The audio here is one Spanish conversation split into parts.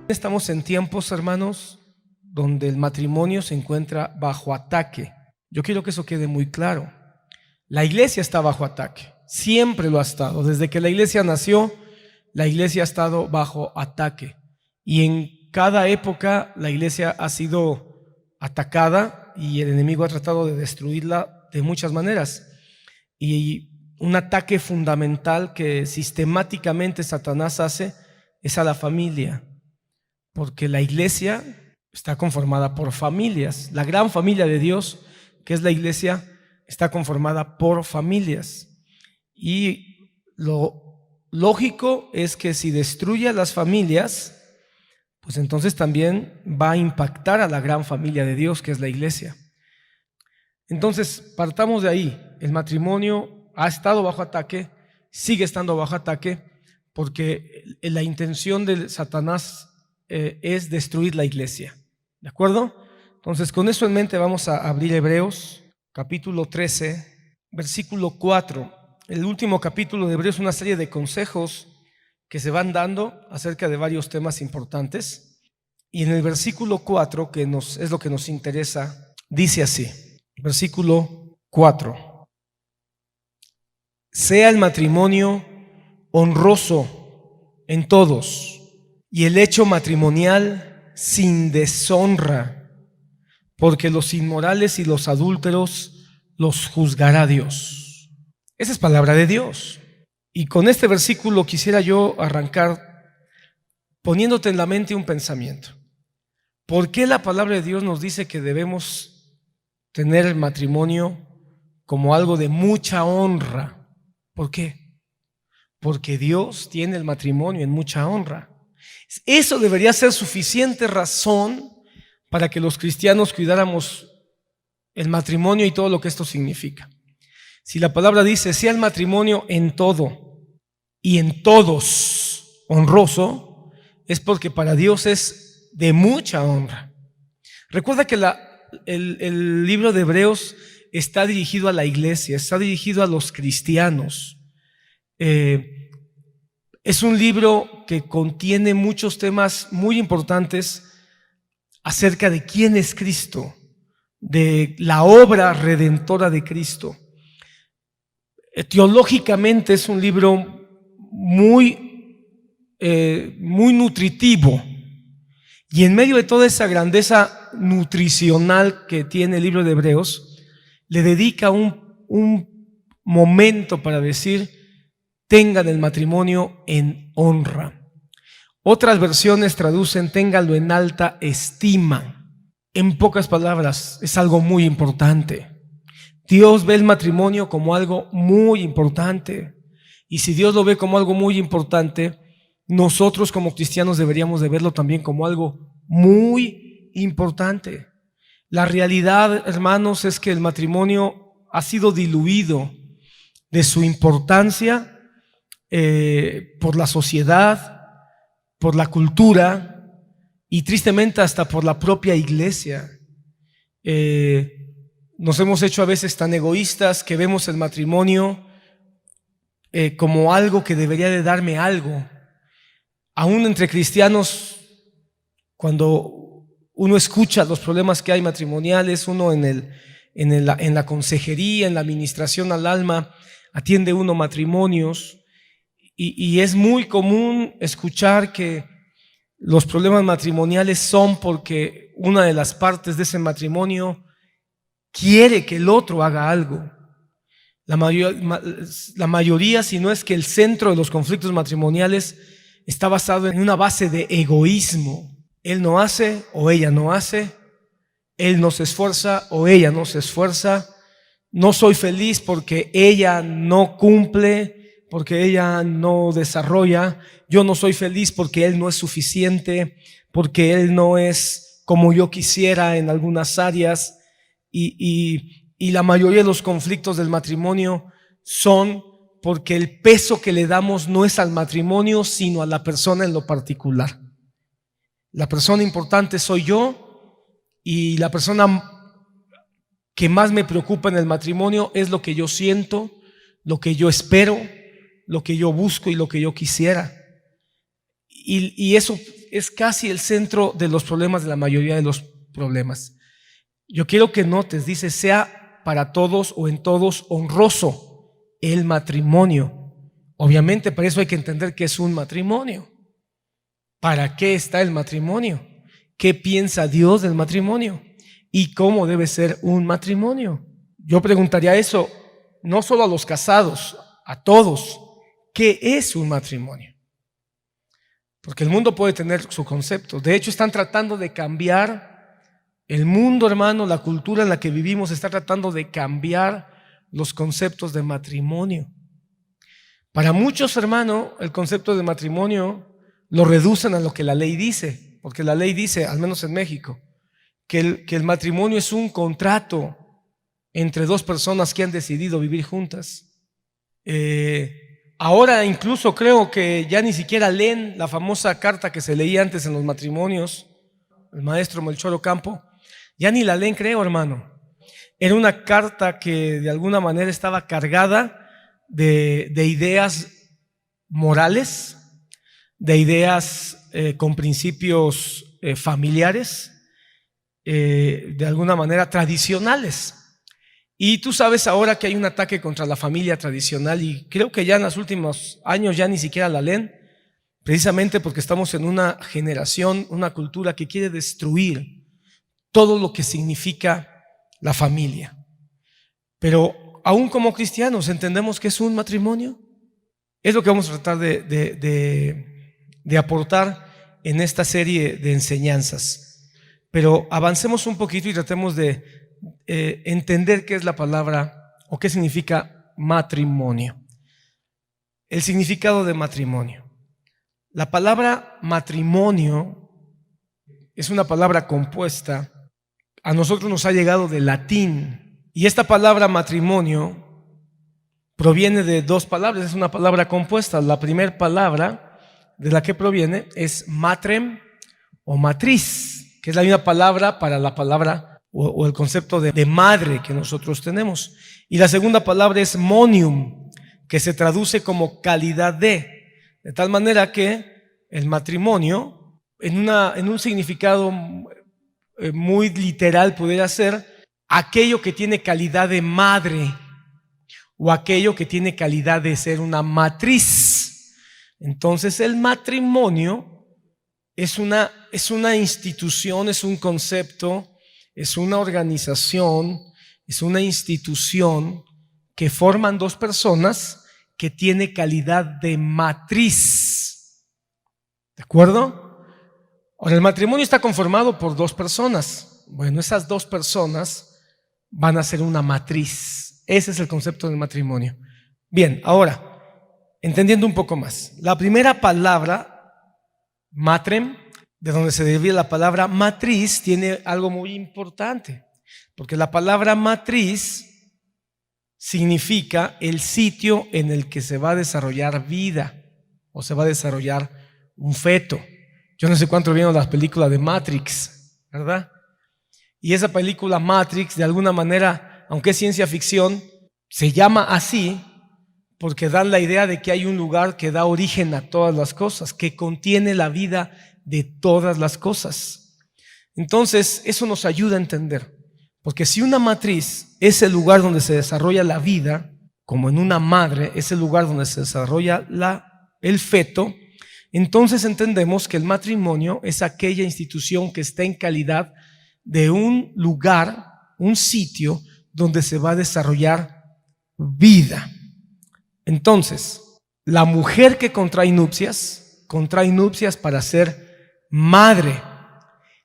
Estamos en tiempos, hermanos, donde el matrimonio se encuentra bajo ataque. Yo quiero que eso quede muy claro. La iglesia está bajo ataque, siempre lo ha estado. Desde que la iglesia nació, la iglesia ha estado bajo ataque. Y en cada época la iglesia ha sido atacada y el enemigo ha tratado de destruirla de muchas maneras. Y un ataque fundamental que sistemáticamente Satanás hace es a la familia, porque la iglesia está conformada por familias. La gran familia de Dios, que es la iglesia, está conformada por familias. Y lo lógico es que si destruye a las familias, pues entonces también va a impactar a la gran familia de Dios, que es la iglesia. Entonces, partamos de ahí. El matrimonio ha estado bajo ataque, sigue estando bajo ataque, porque la intención de Satanás es destruir la iglesia. ¿De acuerdo? Entonces, con eso en mente vamos a abrir Hebreos, capítulo 13, versículo 4. El último capítulo de Hebreos es una serie de consejos que se van dando acerca de varios temas importantes. Y en el versículo 4, que es lo que nos interesa, dice así, versículo 4. Sea el matrimonio honroso en todos, y el hecho matrimonial sin deshonra, porque los inmorales y los adúlteros los juzgará Dios. Esa es palabra de Dios. Y con este versículo quisiera yo arrancar poniéndote en la mente un pensamiento. ¿Por qué la palabra de Dios nos dice que debemos tener el matrimonio como algo de mucha honra? ¿Por qué? Porque Dios tiene el matrimonio en mucha honra. Eso debería ser suficiente razón para que los cristianos cuidáramos el matrimonio y todo lo que esto significa. Si la palabra dice, sea el matrimonio en todo y en todos honroso, es porque para Dios es de mucha honra. Recuerda que el libro de Hebreos está dirigido a la iglesia, está dirigido a los cristianos. Es un libro que contiene muchos temas muy importantes acerca de quién es Cristo, de la obra redentora de Cristo. Teológicamente es un libro muy nutritivo, y en medio de toda esa grandeza nutricional que tiene el libro de Hebreos, le dedica un momento para decir: tengan el matrimonio en honra. Otras versiones traducen: ténganlo en alta estima. En pocas palabras, es algo muy importante. Dios ve el matrimonio como algo muy importante, y si Dios lo ve como algo muy importante, nosotros como cristianos deberíamos de verlo también como algo muy importante. La realidad, hermanos, es que el matrimonio ha sido diluido de su importancia por la sociedad, por la cultura y tristemente hasta por la propia iglesia. Nos hemos hecho a veces tan egoístas que vemos el matrimonio como algo que debería de darme algo. Aún entre cristianos, cuando uno escucha los problemas que hay matrimoniales, uno en la consejería, en la administración al alma, atiende uno matrimonios, y es muy común escuchar que los problemas matrimoniales son porque una de las partes de ese matrimonio quiere que el otro haga algo. La mayoría, si no es que el centro de los conflictos matrimoniales, está basado en una base de egoísmo. Él no hace o ella no hace, él no se esfuerza o ella no se esfuerza. No soy feliz porque ella no cumple, porque ella no desarrolla. Yo no soy feliz porque él no es suficiente, porque él no es como yo quisiera en algunas áreas. Y la mayoría de los conflictos del matrimonio son porque el peso que le damos no es al matrimonio, sino a la persona en lo particular. La persona importante soy yo, y la persona que más me preocupa en el matrimonio es lo que yo siento, lo que yo espero, lo que yo busco y lo que yo quisiera. Y eso es casi el centro de los problemas, de la mayoría de los problemas. Yo quiero que notes, dice, sea para todos o en todos honroso el matrimonio. Obviamente, para eso hay que entender qué es un matrimonio. ¿Para qué está el matrimonio? ¿Qué piensa Dios del matrimonio? ¿Y cómo debe ser un matrimonio? Yo preguntaría eso no solo a los casados, a todos. ¿Qué es un matrimonio? Porque el mundo puede tener su concepto. De hecho, están tratando de cambiar el mundo, hermano, la cultura en la que vivimos está tratando de cambiar los conceptos de matrimonio. Para muchos, hermano, el concepto de matrimonio lo reducen a lo que la ley dice, porque la ley dice, al menos en México, que el matrimonio es un contrato entre dos personas que han decidido vivir juntas. Ahora incluso creo que ya ni siquiera leen la famosa carta que se leía antes en los matrimonios, el maestro Melchor Ocampo, ya ni la leen, creo, hermano. Era una carta que de alguna manera estaba cargada de ideas morales, de ideas con principios familiares, de alguna manera tradicionales. Y tú sabes ahora que hay un ataque contra la familia tradicional y creo que ya en los últimos años ya ni siquiera la leen, precisamente porque estamos en una generación, una cultura que quiere destruir todo lo que significa la familia. Pero aún como cristianos entendemos que es un matrimonio. Es lo que vamos a tratar de aportar en esta serie de enseñanzas. Pero avancemos un poquito y tratemos de entender qué es la palabra o qué significa matrimonio. El significado de matrimonio. La palabra matrimonio es una palabra compuesta. A nosotros nos ha llegado del latín. Y esta palabra matrimonio proviene de dos palabras, es una palabra compuesta. La primera palabra de la que proviene es matrem o matriz, que es la misma palabra para la palabra o el concepto de madre que nosotros tenemos. Y la segunda palabra es monium, que se traduce como calidad de tal manera que el matrimonio, en un significado muy literal, pudiera ser aquello que tiene calidad de madre o aquello que tiene calidad de ser una matriz. Entonces el matrimonio es una institución, es un concepto, es una organización, es una institución que forman dos personas que tiene calidad de matriz. ¿De acuerdo? Ahora, el matrimonio está conformado por dos personas. Bueno, esas dos personas van a ser una matriz. Ese es el concepto del matrimonio. Bien, ahora, entendiendo un poco más. La primera palabra, matrem, de donde se deriva la palabra matriz, tiene algo muy importante, porque la palabra matriz significa el sitio en el que se va a desarrollar vida o se va a desarrollar un feto. Yo no sé cuánto vieron las películas de Matrix, ¿verdad? Y esa película Matrix, de alguna manera, aunque es ciencia ficción, se llama así porque dan la idea de que hay un lugar que da origen a todas las cosas, que contiene la vida de todas las cosas. Entonces, eso nos ayuda a entender, porque si una matriz es el lugar donde se desarrolla la vida, como en una madre es el lugar donde se desarrolla el feto, entonces entendemos que el matrimonio es aquella institución que está en calidad de un lugar, un sitio donde se va a desarrollar vida. Entonces, la mujer que contrae nupcias para ser madre,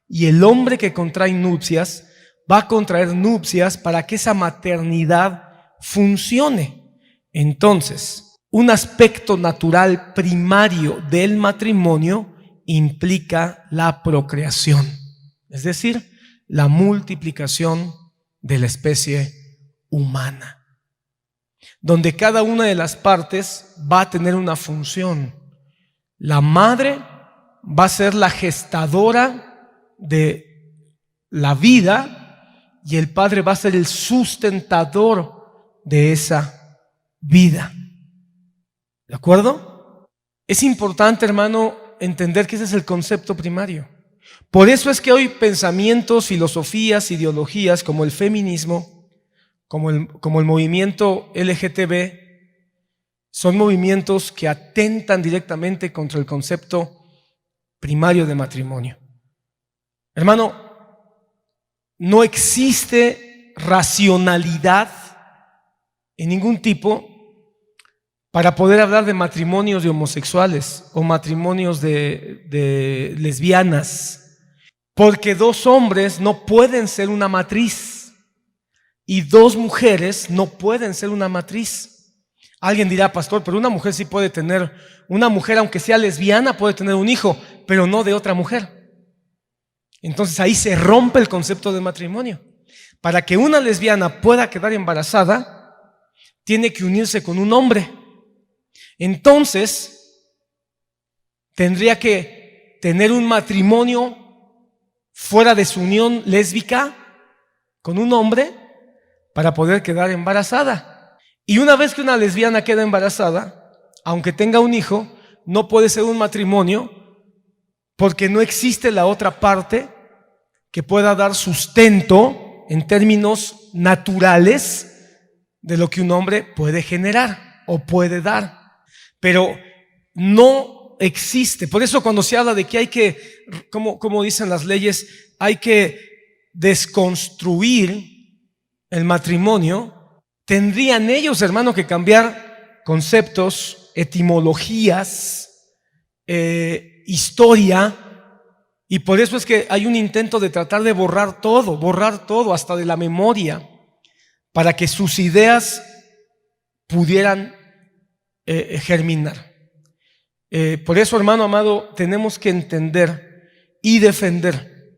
y el hombre que contrae nupcias va a contraer nupcias para que esa maternidad funcione. Entonces, un aspecto natural primario del matrimonio implica la procreación, es decir, la multiplicación de la especie humana, donde cada una de las partes va a tener una función. La madre va a ser la gestadora de la vida y el padre va a ser el sustentador de esa vida. ¿De acuerdo? Es importante, hermano, entender que ese es el concepto primario. Por eso es que hoy pensamientos, filosofías, ideologías como el feminismo, como el movimiento LGTB, son movimientos que atentan directamente contra el concepto primario de matrimonio. Hermano, no existe racionalidad en ningún tipo para poder hablar de matrimonios de homosexuales o matrimonios de lesbianas, porque dos hombres no pueden ser una matriz y dos mujeres no pueden ser una matriz. Alguien dirá, pastor, pero una mujer sí puede tener, una mujer aunque sea lesbiana puede tener un hijo, pero no de otra mujer. Entonces ahí se rompe el concepto de matrimonio. Para que una lesbiana pueda quedar embarazada, tiene que unirse con un hombre. Entonces, tendría que tener un matrimonio fuera de su unión lésbica con un hombre para poder quedar embarazada. Y una vez que una lesbiana queda embarazada, aunque tenga un hijo, no puede ser un matrimonio porque no existe la otra parte que pueda dar sustento en términos naturales de lo que un hombre puede generar o puede dar. Pero no existe. Por eso cuando se habla de que hay que, como dicen las leyes, hay que desconstruir el matrimonio, tendrían ellos, hermano, que cambiar conceptos, etimologías, historia, y por eso es que hay un intento de tratar de borrar todo, hasta de la memoria, para que sus ideas pudieran germinar. Por eso, hermano amado, tenemos que entender y defender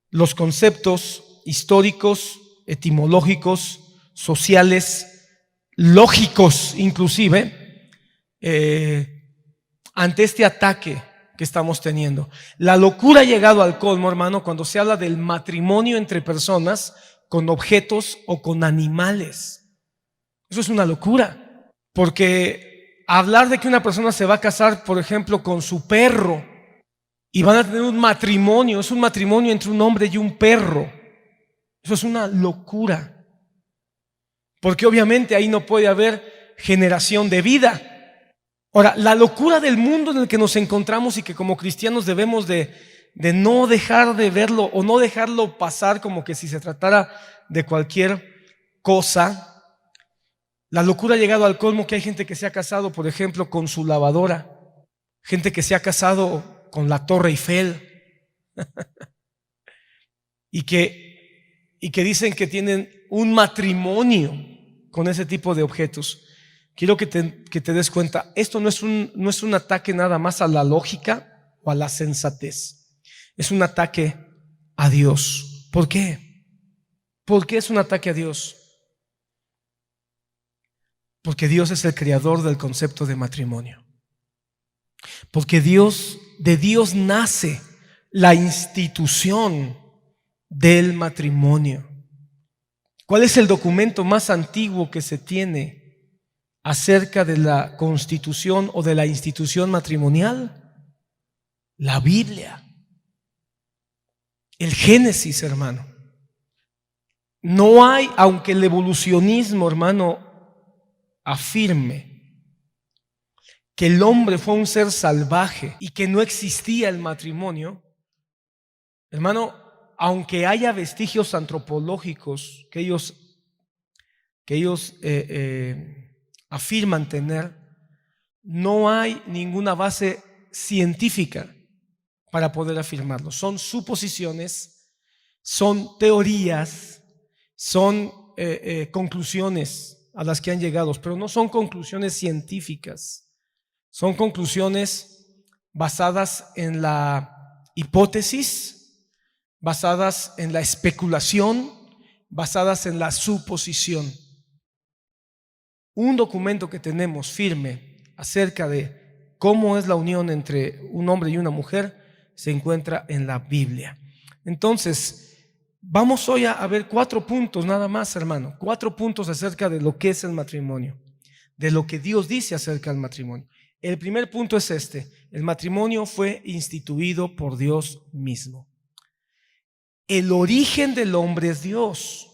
los conceptos históricos, etimológicos, sociales, lógicos inclusive, ante este ataque que estamos teniendo. La locura ha llegado al colmo, hermano, cuando se habla del matrimonio entre personas con objetos o con animales. Eso es una locura, porque hablar de que una persona se va a casar, por ejemplo, con su perro y van a tener un matrimonio, es un matrimonio entre un hombre y un perro. Eso es una locura, porque obviamente ahí no puede haber generación de vida. Ahora, la locura del mundo en el que nos encontramos y que como cristianos debemos de no dejar de verlo o no dejarlo pasar como que si se tratara de cualquier cosa. La locura ha llegado al colmo que hay gente que se ha casado, por ejemplo, con su lavadora, gente que se ha casado con la Torre Eiffel y que dicen que tienen un matrimonio con ese tipo de objetos. Quiero que te des cuenta, esto no es un ataque nada más a la lógica o a la sensatez, es un ataque a Dios. ¿Por qué? ¿Por qué es un ataque a Dios? Porque Dios es el creador del concepto de matrimonio. Porque de Dios nace la institución del matrimonio. ¿Cuál es el documento más antiguo que se tiene acerca de la constitución o de la institución matrimonial? La Biblia. El Génesis, hermano. No hay, aunque el evolucionismo, hermano, afirme que el hombre fue un ser salvaje y que no existía el matrimonio, hermano, aunque haya vestigios antropológicos que ellos afirman tener, no hay ninguna base científica para poder afirmarlo. Son suposiciones, son teorías, son conclusiones a las que han llegado, pero no son conclusiones científicas, son conclusiones basadas en la hipótesis, basadas en la especulación, basadas en la suposición. Un documento que tenemos firme acerca de cómo es la unión entre un hombre y una mujer se encuentra en la Biblia. Entonces, vamos hoy a ver 4 puntos nada más, hermano. 4 puntos acerca de lo que es el matrimonio, de lo que Dios dice acerca del matrimonio. El primer punto es este: el matrimonio fue instituido por Dios mismo. El origen del hombre es Dios.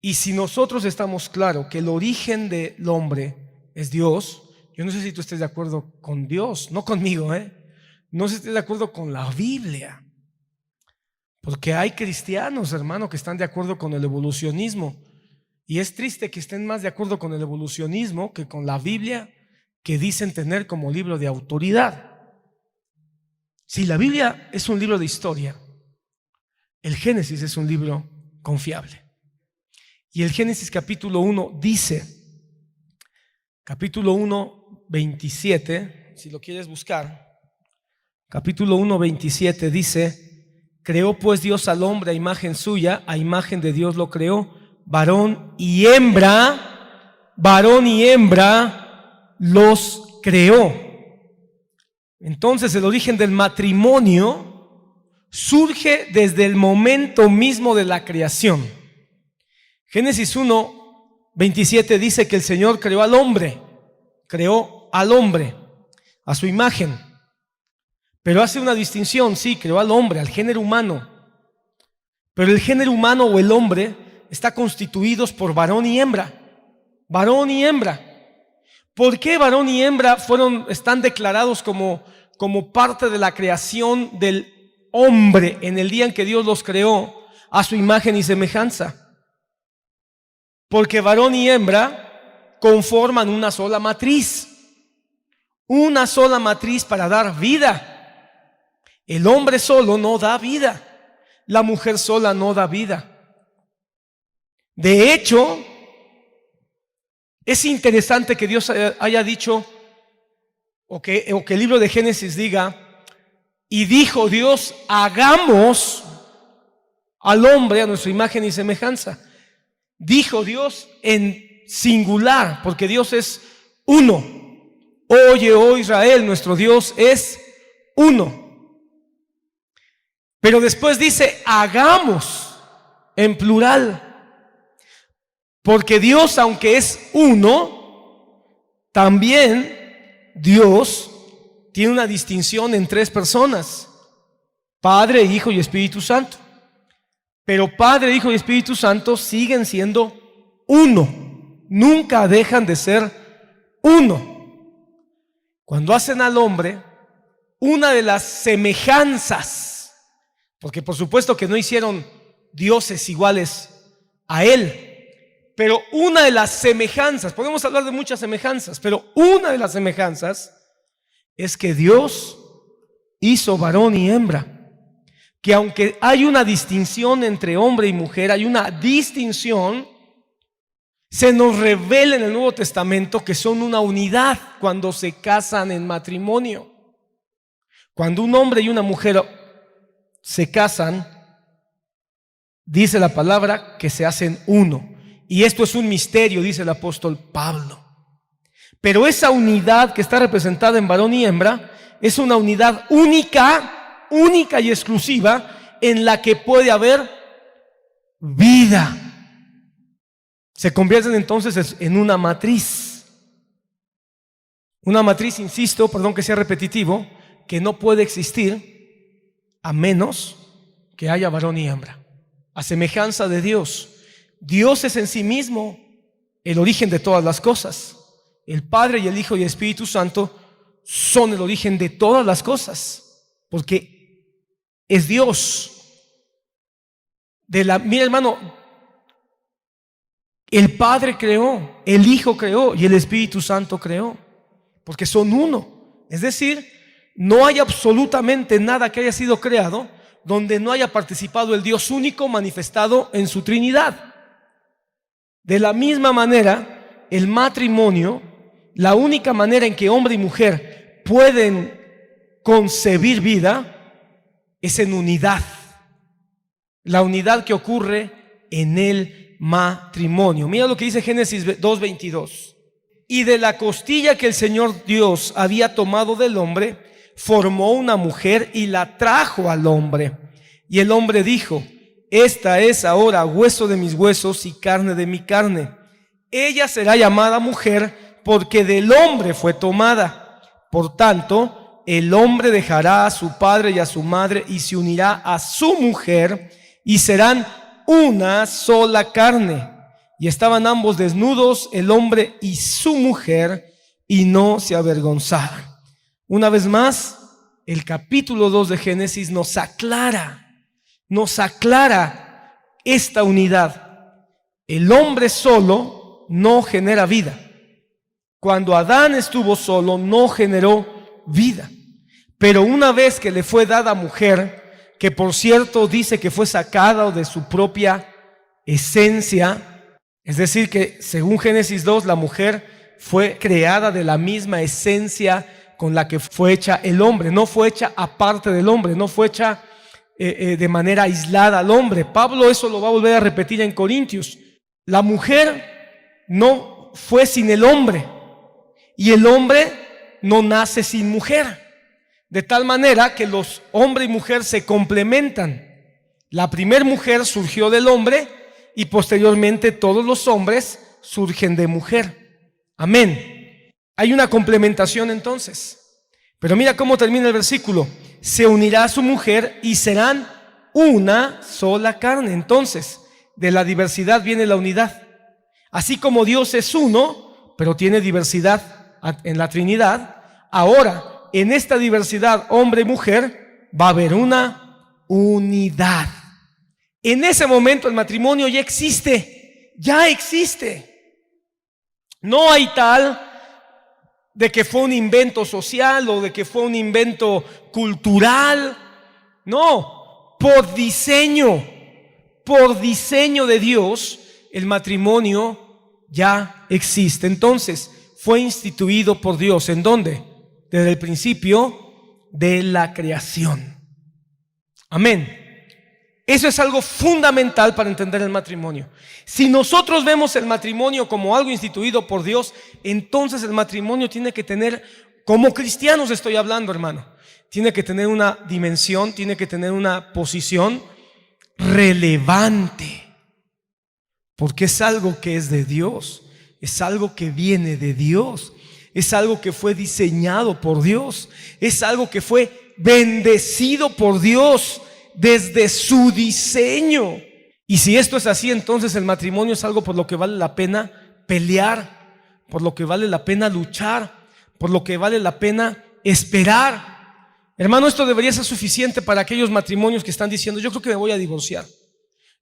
Y si nosotros estamos claros que el origen del hombre es Dios, yo no sé si tú estés de acuerdo con Dios, no conmigo, no sé si estés de acuerdo con la Biblia. Porque hay cristianos, hermano, que están de acuerdo con el evolucionismo. Y es triste que estén más de acuerdo con el evolucionismo que con la Biblia, que dicen tener como libro de autoridad. Si la Biblia es un libro de historia, el Génesis es un libro confiable. Y el Génesis capítulo 1 dice, capítulo 1, 27, si lo quieres buscar, capítulo 1, 27 dice: creó pues Dios al hombre a imagen suya, a imagen de Dios lo creó, varón y hembra los creó. Entonces el origen del matrimonio surge desde el momento mismo de la creación. Génesis 1, 27 dice que el Señor creó al hombre a su imagen. Pero hace una distinción, sí, creó al hombre, al género humano. Pero el género humano o el hombre está constituidos por varón y hembra. Varón y hembra. ¿Por qué varón y hembra están declarados como parte de la creación del hombre en el día en que Dios los creó a su imagen y semejanza? Porque varón y hembra conforman una sola matriz para dar vida. El hombre solo no da vida, la mujer sola no da vida. De hecho, es interesante que Dios haya dicho, o que el libro de Génesis diga: y dijo Dios, hagamos al hombre a nuestra imagen y semejanza. Dijo Dios en singular, porque Dios es uno. Oye, oh Israel, nuestro Dios es uno. Pero después dice hagamos en plural, porque Dios, aunque es uno, también Dios tiene una distinción en tres personas: Padre, Hijo y Espíritu Santo. Pero Padre, Hijo y Espíritu Santo siguen siendo uno, nunca dejan de ser uno. Cuando hacen al hombre, una de las semejanzas, porque por supuesto que no hicieron dioses iguales a él, pero una de las semejanzas, podemos hablar de muchas semejanzas, pero una de las semejanzas es que Dios hizo varón y hembra. Que aunque hay una distinción entre hombre y mujer, hay una distinción, se nos revela en el Nuevo Testamento que son una unidad cuando se casan en matrimonio. Cuando un hombre y una mujer se casan, dice la palabra que se hacen uno. Y esto es un misterio, dice el apóstol Pablo. Pero esa unidad que está representada en varón y hembra es una unidad única y exclusiva en la que puede haber vida. Se convierten entonces en una matriz. Una matriz, insisto, perdón que sea repetitivo, que no puede existir a menos que haya varón y hembra. A semejanza de Dios. Dios es en sí mismo el origen de todas las cosas. El Padre y el Hijo y el Espíritu Santo son el origen de todas las cosas, porque es Dios. Mira, hermano, el Padre creó, el Hijo creó y el Espíritu Santo creó, porque son uno. Es decir, no hay absolutamente nada que haya sido creado donde no haya participado el Dios único manifestado en su Trinidad. De la misma manera, el matrimonio, la única manera en que hombre y mujer pueden concebir vida es en unidad. La unidad que ocurre en el matrimonio. Mira lo que dice Génesis 2:22. Y de la costilla que el Señor Dios había tomado del hombre, formó una mujer y la trajo al hombre. Y el hombre dijo: esta es ahora hueso de mis huesos y carne de mi carne. Ella será llamada mujer porque del hombre fue tomada. Por tanto, el hombre dejará a su padre y a su madre y se unirá a su mujer y serán una sola carne. Y estaban ambos desnudos, el hombre y su mujer, y no se avergonzaban. Una vez más, el capítulo 2 de Génesis nos aclara esta unidad. El hombre solo no genera vida. Cuando Adán estuvo solo, no generó vida. Pero una vez que le fue dada mujer, que por cierto dice que fue sacada de su propia esencia, es decir, que según Génesis 2, la mujer fue creada de la misma esencia con la que fue hecha el hombre. No fue hecha aparte del hombre, no fue hecha de manera aislada al hombre. Pablo eso lo va a volver a repetir en Corintios. La mujer no fue sin el hombre y el hombre no nace sin mujer. De tal manera que los hombre y mujer se complementan. La primer mujer surgió del hombre y posteriormente todos los hombres surgen de mujer. Amén. Hay una complementación entonces. Pero mira cómo termina el versículo. Se unirá a su mujer y serán una sola carne. Entonces, de la diversidad viene la unidad. Así como Dios es uno, pero tiene diversidad en la Trinidad, ahora en esta diversidad, hombre y mujer, va a haber una unidad. En ese momento el matrimonio ya existe. No hay tal de que fue un invento social o de que fue un invento cultural. No, por diseño de Dios, el matrimonio ya existe. Entonces, fue instituido por Dios. ¿En dónde? Desde el principio de la creación. Amén. Eso es algo fundamental para entender el matrimonio. Si nosotros vemos el matrimonio como algo instituido por Dios, entonces el matrimonio tiene que tener, como cristianos estoy hablando, hermano, tiene que tener una dimensión, tiene que tener una posición relevante, porque es algo que es de Dios, es algo que viene de Dios, es algo que fue diseñado por Dios, es algo que fue bendecido por Dios desde su diseño. Y si esto es así, entonces el matrimonio es algo por lo que vale la pena pelear, por lo que vale la pena luchar, por lo que vale la pena esperar. Hermano, esto debería ser suficiente para aquellos matrimonios que están diciendo: yo creo que me voy a divorciar,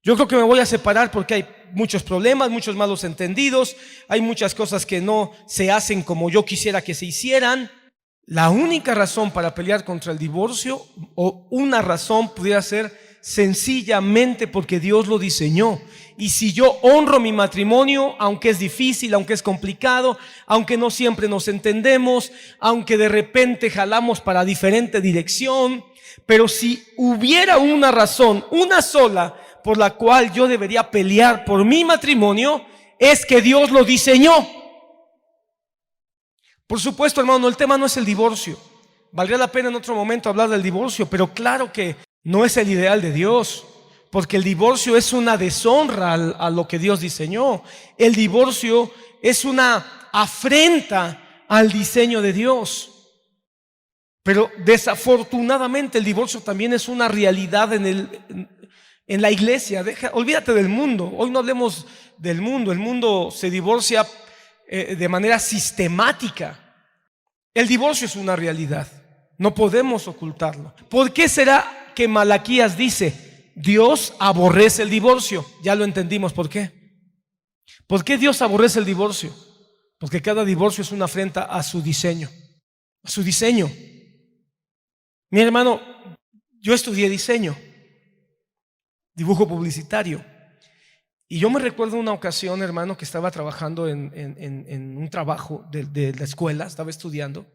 yo creo que me voy a separar porque hay muchos problemas, muchos malos entendidos, hay muchas cosas que no se hacen como yo quisiera que se hicieran. La única razón para pelear contra el divorcio, o una razón, pudiera ser sencillamente porque Dios lo diseñó. Y si yo honro mi matrimonio, aunque es difícil, aunque es complicado, aunque no siempre nos entendemos, aunque de repente jalamos para diferente dirección, pero si hubiera una razón, una sola, por la cual yo debería pelear por mi matrimonio, es que Dios lo diseñó. Por supuesto, hermano, el tema no es el divorcio. Valdría la pena en otro momento hablar del divorcio, pero claro que no es el ideal de Dios, porque el divorcio es una deshonra a lo que Dios diseñó. El divorcio es una afrenta al diseño de Dios. Pero desafortunadamente el divorcio también es una realidad en la iglesia. Olvídate del mundo. Hoy no hablemos del mundo. El mundo se divorcia de manera sistemática. El divorcio es una realidad, no podemos ocultarlo. ¿Por qué será que Malaquías dice: Dios aborrece el divorcio? Ya lo entendimos. ¿Por qué? ¿Por qué Dios aborrece el divorcio? Porque cada divorcio es una afrenta a su diseño. A su diseño. Mi hermano, yo estudié diseño, dibujo publicitario. Y yo me recuerdo una ocasión, hermano, que estaba trabajando en un trabajo de la escuela, estaba estudiando,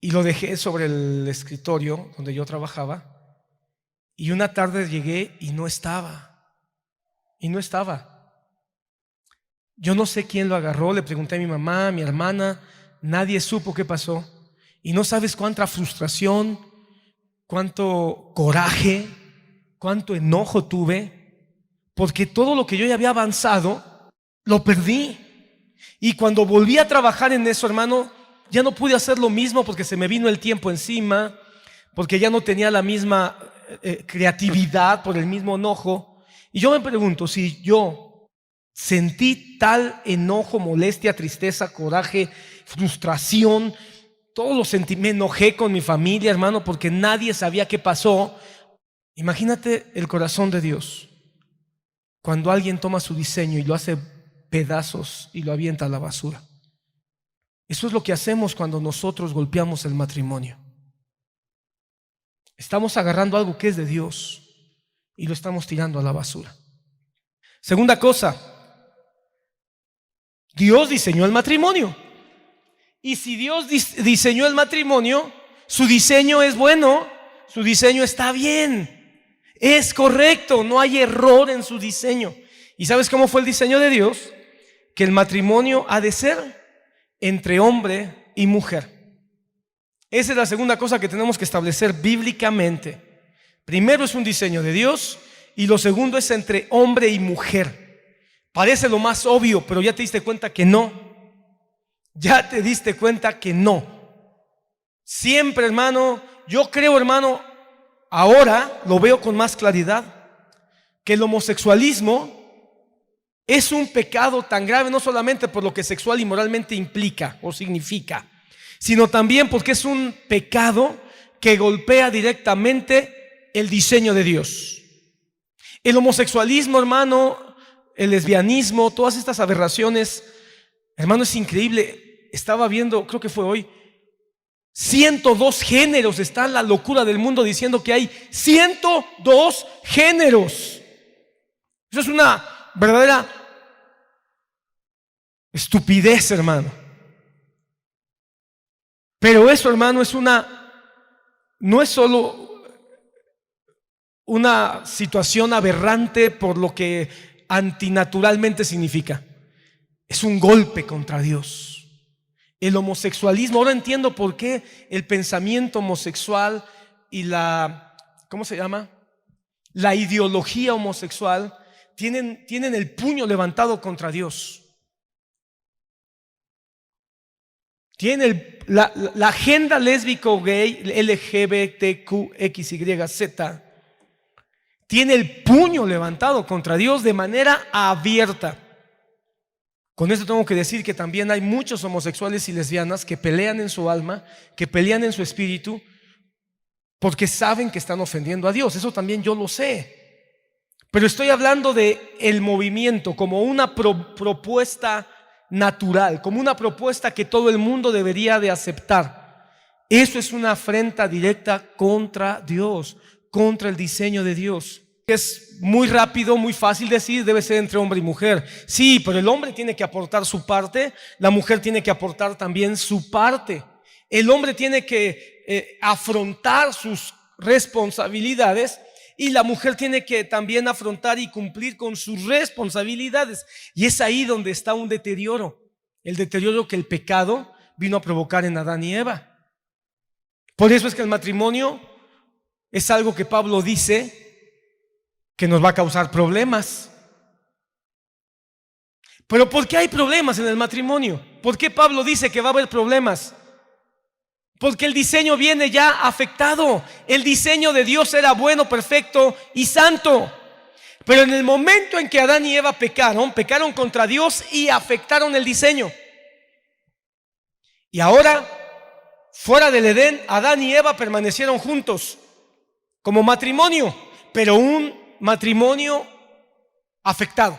y lo dejé sobre el escritorio donde yo trabajaba, y una tarde llegué y no estaba. Yo no sé quién lo agarró, le pregunté a mi mamá, a mi hermana, nadie supo qué pasó. Y no sabes cuánta frustración, cuánto coraje, cuánto enojo tuve, porque todo lo que yo ya había avanzado, lo perdí. Y cuando volví a trabajar en eso, hermano, ya no pude hacer lo mismo porque se me vino el tiempo encima, porque ya no tenía la misma creatividad por el mismo enojo. Y yo me pregunto, si yo sentí tal enojo, molestia, tristeza, coraje, frustración, todos los sentí, me enojé con mi familia, hermano, porque nadie sabía qué pasó. Imagínate el corazón de Dios cuando alguien toma su diseño y lo hace pedazos y lo avienta a la basura. Eso es lo que hacemos cuando nosotros golpeamos el matrimonio. Estamos agarrando algo que es de Dios y lo estamos tirando a la basura. Segunda cosa, Dios diseñó el matrimonio. Y si Dios diseñó el matrimonio, su diseño es bueno, su diseño está bien, es correcto, no hay error en su diseño. ¿Y sabes cómo fue el diseño de Dios? Que el matrimonio ha de ser entre hombre y mujer. Esa es la segunda cosa que tenemos que establecer bíblicamente. Primero es un diseño de Dios y lo segundo es entre hombre y mujer. Parece lo más obvio, pero ya te diste cuenta que no. Ya te diste cuenta que no. Siempre, hermano, yo creo, hermano, ahora lo veo con más claridad, que el homosexualismo es un pecado tan grave, no solamente por lo que sexual y moralmente implica o significa, sino también porque es un pecado que golpea directamente el diseño de Dios. El homosexualismo, hermano, el lesbianismo, todas estas aberraciones, hermano, es increíble. Estaba viendo, creo que fue hoy, 102 géneros. Está la locura del mundo diciendo que hay 102 géneros. Eso es una verdadera estupidez, hermano. Pero eso, hermano, no es solo una situación aberrante por lo que antinaturalmente significa. Es un golpe contra Dios. El homosexualismo, ahora entiendo por qué el pensamiento homosexual y ¿cómo se llama? La ideología homosexual tienen el puño levantado contra Dios. Tiene la agenda lésbico gay, LGBTQXYZ, tiene el puño levantado contra Dios de manera abierta. Con esto tengo que decir que también hay muchos homosexuales y lesbianas que pelean en su alma, que pelean en su espíritu, porque saben que están ofendiendo a Dios. Eso también yo lo sé. Pero estoy hablando de el movimiento como una propuesta natural, como una propuesta que todo el mundo debería de aceptar. Eso es una afrenta directa contra Dios, contra el diseño de Dios. Es muy rápido, muy fácil decir, debe ser entre hombre y mujer. Sí, pero el hombre tiene que aportar su parte, la mujer tiene que aportar también su parte. El hombre tiene que afrontar sus responsabilidades y la mujer tiene que también afrontar y cumplir con sus responsabilidades. Y es ahí donde está un deterioro, el deterioro que el pecado vino a provocar en Adán y Eva. Por eso es que el matrimonio es algo que Pablo dice que nos va a causar problemas. Pero ¿por qué hay problemas en el matrimonio? ¿Por qué Pablo dice que va a haber problemas? Porque el diseño viene ya afectado. El diseño de Dios era bueno, perfecto y santo. Pero en el momento en que Adán y Eva pecaron contra Dios y afectaron el diseño. Y ahora, fuera del Edén, Adán y Eva permanecieron juntos como matrimonio, pero un matrimonio afectado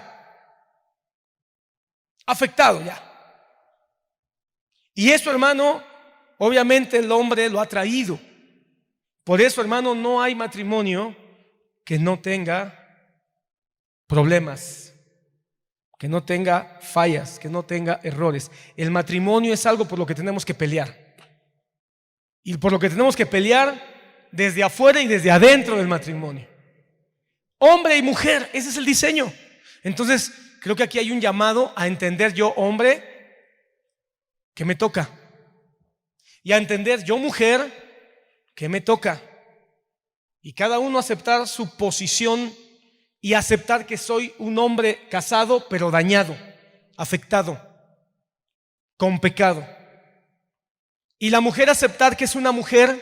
ya. Y eso, hermano, obviamente el hombre lo ha traído. Por eso, hermano, no hay matrimonio que no tenga problemas, que no tenga fallas, que no tenga errores. El matrimonio es algo por lo que tenemos que pelear. Y por lo que tenemos que pelear desde afuera y desde adentro del matrimonio. Hombre y mujer, ese es el diseño. Entonces, creo que aquí hay un llamado a entender yo, hombre, que me toca. Y a entender yo, mujer, que me toca. Y cada uno aceptar su posición y aceptar que soy un hombre casado, pero dañado, afectado. con pecado. Y la mujer aceptar que es una mujer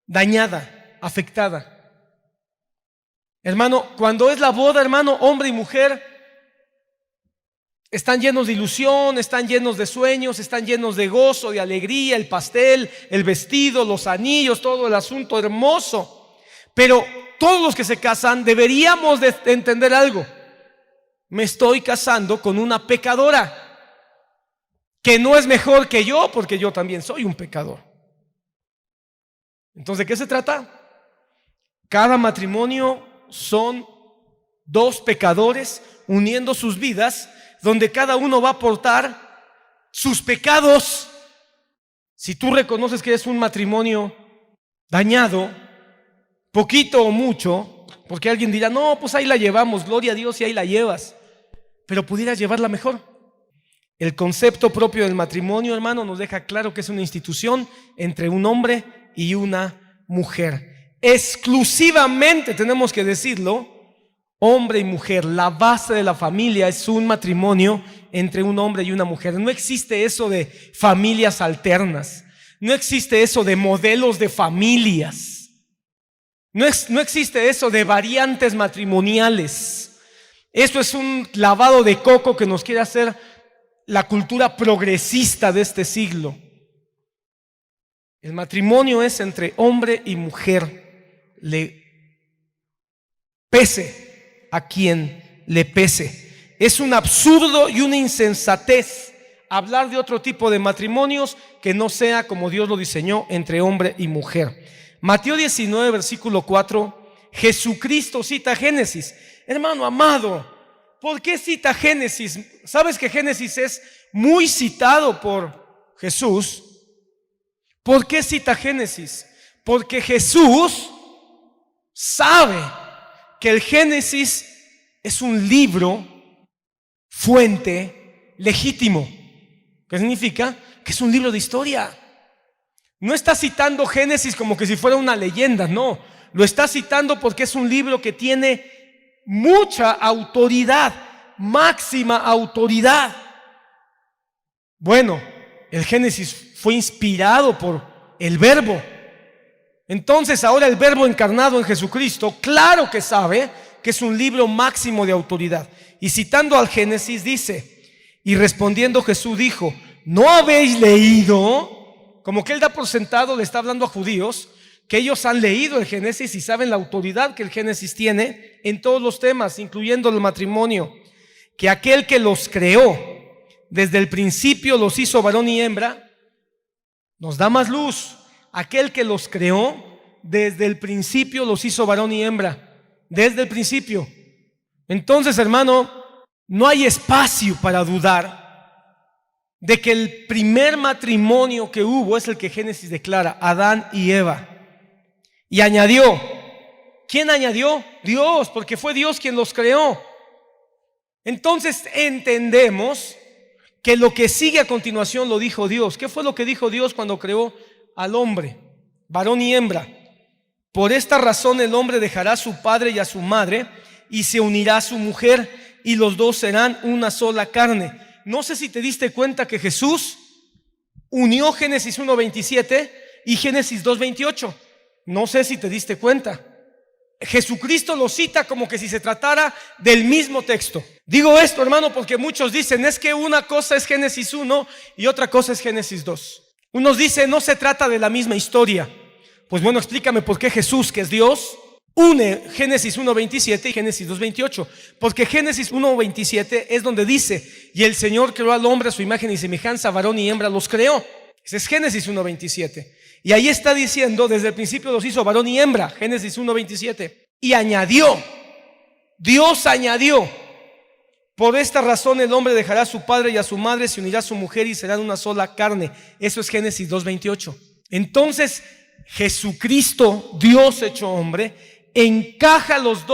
dañada, afectada. Hermano, cuando es la boda, hermano, hombre y mujer están llenos de ilusión, están llenos de sueños, están llenos de gozo, de alegría, el pastel, el vestido, los anillos, todo el asunto hermoso. Pero todos los que se casan deberíamos de entender algo. Me estoy casando con una pecadora, que no es mejor que yo, porque yo también soy un pecador. Entonces, ¿de qué se trata? Cada matrimonio son dos pecadores uniendo sus vidas, donde cada uno va a aportar sus pecados. Si tú reconoces que eres un matrimonio dañado, poquito o mucho, porque alguien dirá, no, pues ahí la llevamos, gloria a Dios, y ahí la llevas, pero pudieras llevarla mejor. El concepto propio del matrimonio, hermano, nos deja claro que es una institución entre un hombre y una mujer. Exclusivamente, tenemos que decirlo, hombre y mujer. La base de la familia es un matrimonio entre un hombre y una mujer. No existe eso de familias alternas. No existe eso de modelos de familias. No existe eso de variantes matrimoniales. Eso es un lavado de coco que nos quiere hacer la cultura progresista de este siglo. El matrimonio es entre hombre y mujer, le pese a quien le pese. Es un absurdo y una insensatez hablar de otro tipo de matrimonios que no sea como Dios lo diseñó, entre hombre y mujer. Mateo 19, versículo 4, Jesucristo cita Génesis. Hermano amado, ¿por qué cita Génesis? ¿Sabes que Génesis es muy citado por Jesús? ¿Por qué cita Génesis? Porque Jesús sabe que el Génesis es un libro fuente legítimo. ¿Qué significa? Que es un libro de historia. No está citando Génesis como que si fuera una leyenda, no. Lo está citando porque es un libro que tiene mucha autoridad, máxima autoridad. Bueno, el Génesis fue inspirado por el Verbo. Entonces ahora el Verbo encarnado en Jesucristo, claro que sabe que es un libro máximo de autoridad. Y citando al Génesis dice, y respondiendo Jesús dijo, ¿no habéis leído? Como que él da por sentado, le está hablando a judíos, que ellos han leído el Génesis y saben la autoridad que el Génesis tiene en todos los temas, incluyendo el matrimonio, que aquel que los creó desde el principio los hizo varón y hembra. Nos da más luz. Aquel que los creó desde el principio los hizo varón y hembra, desde el principio. Entonces, hermano, no hay espacio para dudar de que el primer matrimonio que hubo es el que Génesis declara, Adán y Eva. Y añadió, ¿quién añadió? Dios, porque fue Dios quien los creó. Entonces entendemos que lo que sigue a continuación lo dijo Dios. ¿Qué fue lo que dijo Dios cuando creó al hombre, varón y hembra? Por esta razón el hombre dejará a su padre y a su madre y se unirá a su mujer y los dos serán una sola carne. No sé si te diste cuenta que Jesús unió Génesis 1:27 y Génesis 2:28. No sé si te diste cuenta. Jesucristo lo cita como que si se tratara del mismo texto. Digo esto, hermano, porque muchos dicen, es que una cosa es Génesis 1 y otra cosa es Génesis 2. Unos dicen, no se trata de la misma historia. Pues bueno, explícame por qué Jesús, que es Dios, une Génesis 1:27 y Génesis 2:28. Porque Génesis 1:27 es donde dice, y el Señor creó al hombre a su imagen y semejanza, varón y hembra los creó. Ese es Génesis 1:27. Y ahí está diciendo, desde el principio los hizo varón y hembra, Génesis 1:27. Y añadió, Dios añadió, por esta razón el hombre dejará a su padre y a su madre, se unirá a su mujer y serán una sola carne. Eso es Génesis 2:28. Entonces Jesucristo, Dios hecho hombre, encaja las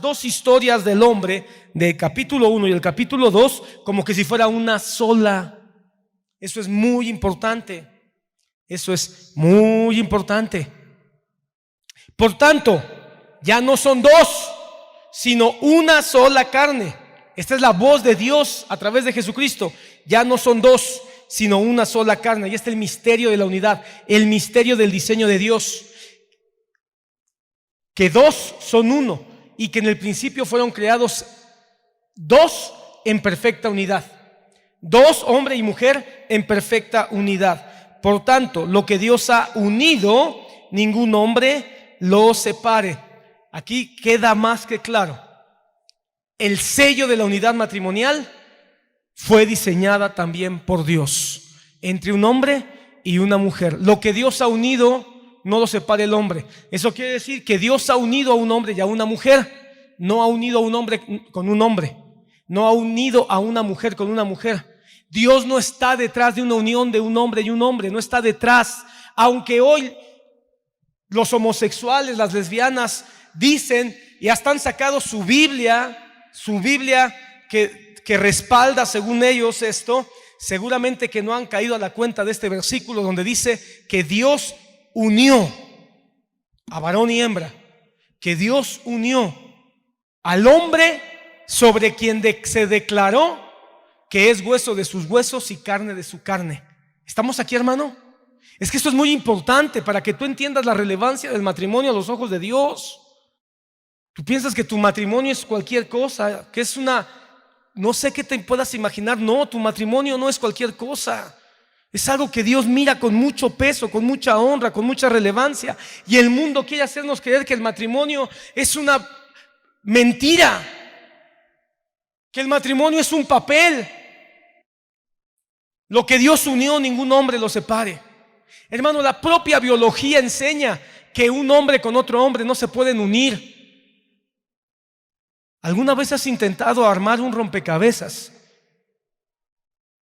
dos historias del hombre del capítulo 1 y el capítulo 2 como que si fuera una sola. Eso es muy importante. Eso es muy importante. Por tanto, ya no son dos, sino una sola carne. Esta es la voz de Dios a través de Jesucristo. ya no son dos, sino una sola carne. Y este es el misterio de la unidad, el misterio del diseño de Dios, que dos son uno y que en el principio fueron creados dos en perfecta unidad. Dos, hombre y mujer, en perfecta unidad. Por tanto, lo que Dios ha unido, ningún hombre lo separe. Aquí queda más que claro. El sello de la unidad matrimonial fue diseñada también por Dios, entre un hombre y una mujer. Lo que Dios ha unido, no lo separe el hombre. Eso quiere decir que Dios ha unido a un hombre y a una mujer. No ha unido a un hombre con un hombre. No ha unido a una mujer con una mujer. Dios no está detrás de una unión de un hombre y un hombre. No está detrás. Aunque hoy los homosexuales, las lesbianas dicen y hasta han sacado su Biblia que respalda según ellos esto, seguramente que no han caído a la cuenta de este versículo donde dice que Dios unió a varón y hembra, que Dios unió al hombre sobre quien se declaró que es hueso de sus huesos y carne de su carne. ¿Estamos aquí, hermano? Es que esto es muy importante para que tú entiendas la relevancia del matrimonio a los ojos de Dios. Tú piensas que tu matrimonio es cualquier cosa, que es no sé qué te puedas imaginar. No, tu matrimonio no es cualquier cosa. Es algo que Dios mira con mucho peso, con mucha honra, con mucha relevancia. Y el mundo quiere hacernos creer que el matrimonio es una mentira, que el matrimonio es un papel. Lo que Dios unió, ningún hombre lo separe. Hermano, la propia biología enseña que un hombre con otro hombre no se pueden unir. ¿Alguna vez has intentado armar un rompecabezas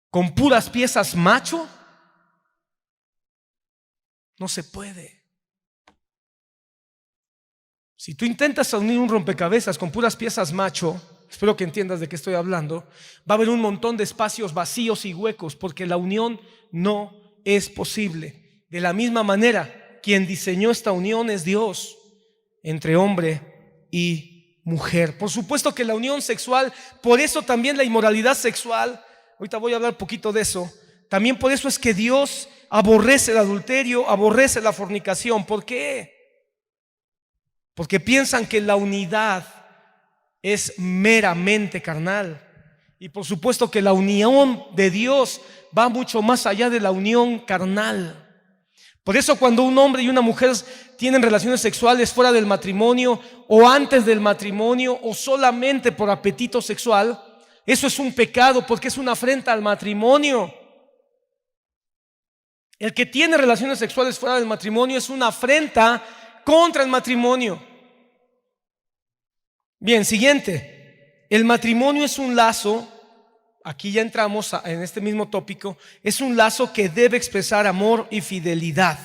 con puras piezas macho? No se puede. Si tú intentas unir un rompecabezas con puras piezas macho, espero que entiendas de qué estoy hablando, va a haber un montón de espacios vacíos y huecos, porque la unión no es posible. De la misma manera, quien diseñó esta unión es Dios entre hombre y mujer. Por supuesto que la unión sexual, por eso también la inmoralidad sexual, ahorita voy a hablar un poquito de eso, también por eso es que Dios aborrece el adulterio, aborrece la fornicación. ¿Por qué? Porque piensan que la unidad es meramente carnal. Y por supuesto que la unión de Dios va mucho más allá de la unión carnal. Por eso cuando un hombre y una mujer tienen relaciones sexuales fuera del matrimonio o antes del matrimonio o solamente por apetito sexual, eso es un pecado, porque es una afrenta al matrimonio. El que tiene relaciones sexuales fuera del matrimonio es una afrenta contra el matrimonio. Bien, siguiente. El matrimonio es un lazo, aquí ya entramos en este mismo tópico, es un lazo que debe expresar amor y fidelidad.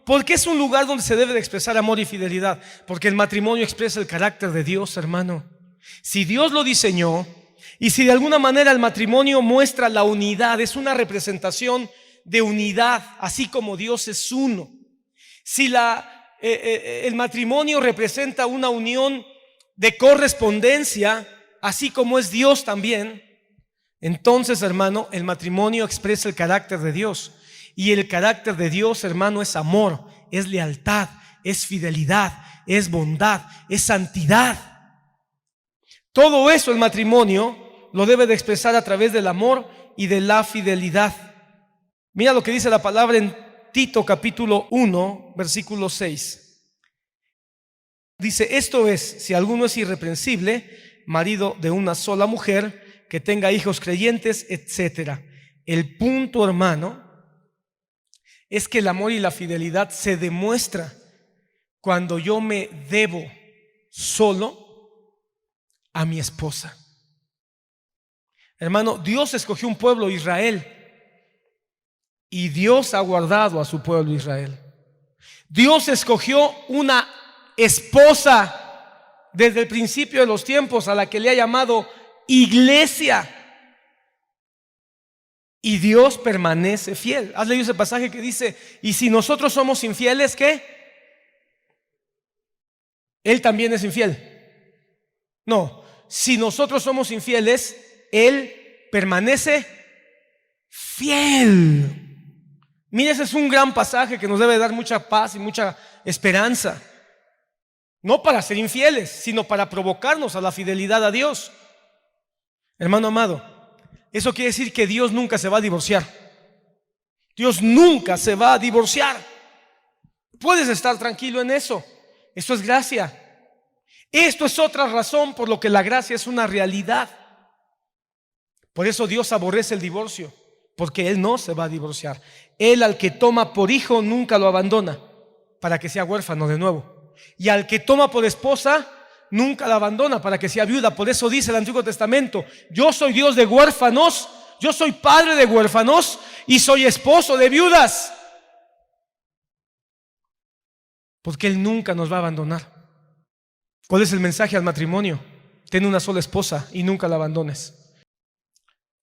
¿Por qué es un lugar donde se debe de expresar amor y fidelidad? Porque el matrimonio expresa el carácter de Dios, hermano. Si Dios lo diseñó y si de alguna manera el matrimonio muestra la unidad, es una representación de unidad, así como Dios es uno. Si el matrimonio representa una unión de correspondencia, así como es Dios también, entonces, hermano, el matrimonio expresa el carácter de Dios. Y el carácter de Dios, hermano, es amor, es lealtad, es fidelidad, es bondad, es santidad. Todo eso el matrimonio lo debe de expresar a través del amor y de la fidelidad. Mira lo que dice la palabra en Tito capítulo 1, versículo 6. Dice, esto es, si alguno es irreprensible, marido de una sola mujer, que tenga hijos creyentes, etc. El punto, hermano, es que el amor y la fidelidad se demuestra cuando yo me debo solo a mi esposa. Hermano, Dios escogió un pueblo, Israel, y Dios ha guardado a su pueblo Israel. Dios escogió una esposa desde el principio de los tiempos, a la que le ha llamado iglesia, y Dios permanece fiel. ¿Has leído ese pasaje que dice, y si nosotros somos infieles, qué? Él también es infiel. No, si nosotros somos infieles, Él permanece fiel. Mira, ese es un gran pasaje que nos debe dar mucha paz y mucha esperanza. No para ser infieles, sino para provocarnos a la fidelidad a Dios. Hermano amado, eso quiere decir que Dios nunca se va a divorciar. Dios nunca se va a divorciar. Puedes estar tranquilo en eso. Esto es gracia. Esto es otra razón por lo que la gracia es una realidad. Por eso Dios aborrece el divorcio, porque Él no se va a divorciar. Él al que toma por hijo nunca lo abandona, para que sea huérfano de nuevo. Y al que toma por esposa nunca la abandona, para que sea viuda. Por eso dice el Antiguo Testamento: yo soy Dios de huérfanos, yo soy padre de huérfanos y soy esposo de viudas. Porque Él nunca nos va a abandonar. ¿Cuál es el mensaje al matrimonio? Ten una sola esposa y nunca la abandones.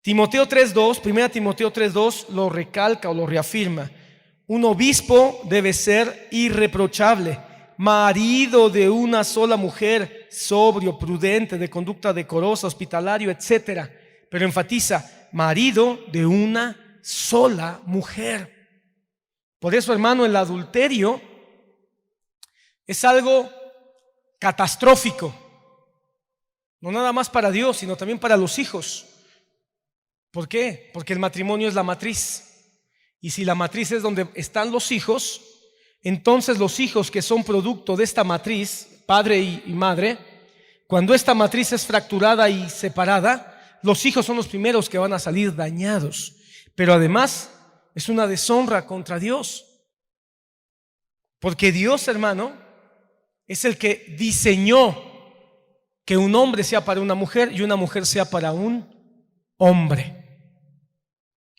Timoteo 3:2, 1 Timoteo 3:2 lo recalca o lo reafirma. Un obispo debe ser irreprochable, marido de una sola mujer, sobrio, prudente, de conducta decorosa, hospitalario, etc. Pero enfatiza, marido de una sola mujer. Por eso, hermano, el adulterio es algo catastrófico. No nada más para Dios, sino también para los hijos. ¿Por qué? Porque el matrimonio es la matriz. Y si la matriz es donde están los hijos, entonces los hijos que son producto de esta matriz, padre y madre, cuando esta matriz es fracturada y separada, los hijos son los primeros que van a salir dañados. Pero además es una deshonra contra Dios. Porque Dios, hermano, es el que diseñó que un hombre sea para una mujer y una mujer sea para un hombre.